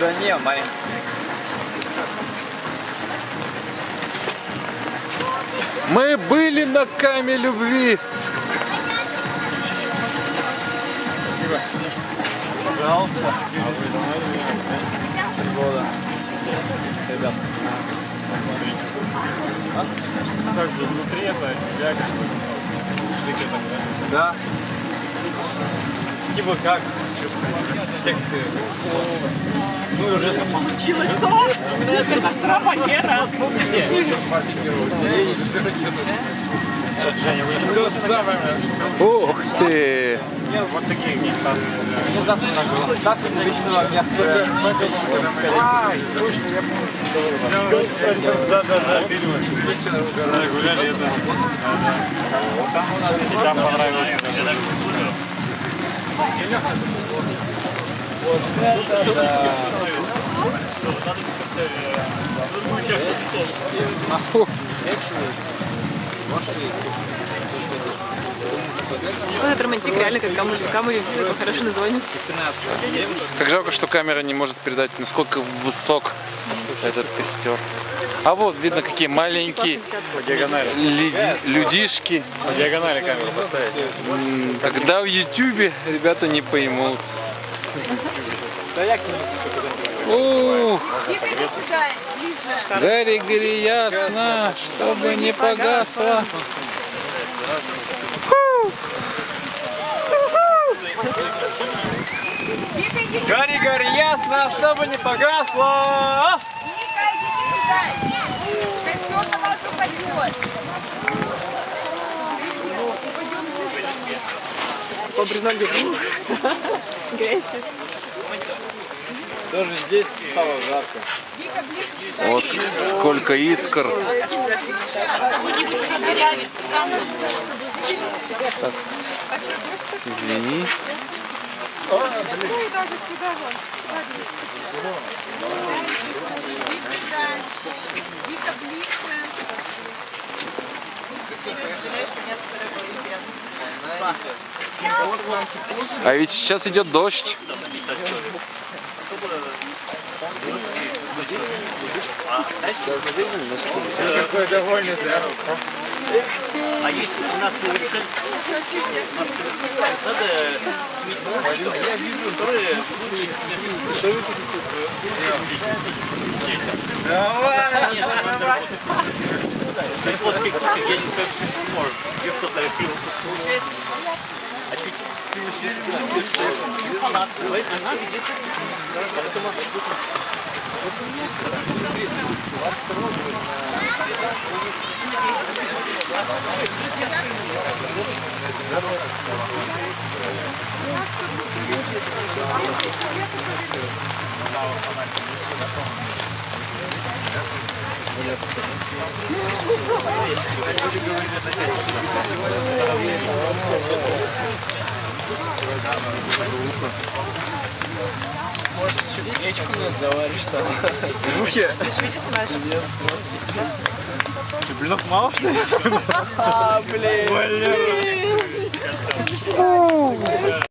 Да не, маленький. Мы были на Каме любви. Пожалуйста. Года. Ребят. Как же внутри это тебя Да. типа как чувствуете секции? Ну уже Получилось собственная катастрофа. Женя, вы То самое, что... Ух ты! вот такие гитары. Ну, завтра так было. Завтра личного меня точно, я помню. Да, фильмы. Гуляли это. И там понравилось. Вот этот романтик реально как камы хорошо название. Как жалко, что камера не может передать, насколько высок этот костер. А вот видно, какие маленькие По диагонали. людишки. По диагонали камеру поставить. Тогда в Ютубе ребята не поймут. Да я к нему. Ух, Иди сюда, ближе. гори, гори ясно, чтобы не погасло. Вика, иди Гори, гори, ясно, чтобы не погасло. Вика, иди сюда. Костер на вас упадет. По бревну горячий. Тоже здесь стало жарко. Вика, ближе сюда. Вот сколько искр. Так, извини. Иди сюда. Вика, ближе. А ведь сейчас идет дождь. Какой довольный, да? А есть у нас совершенно надо я вижу, которые вот таких случаев я не скажу, что может. Где что-то фильм случается, а чуть она открывает, она видит. Поэтому Может, чернечку не заваришь там? Мухи? Ты же видео снимаешь? Ты, блинов мало, что ли? Блин.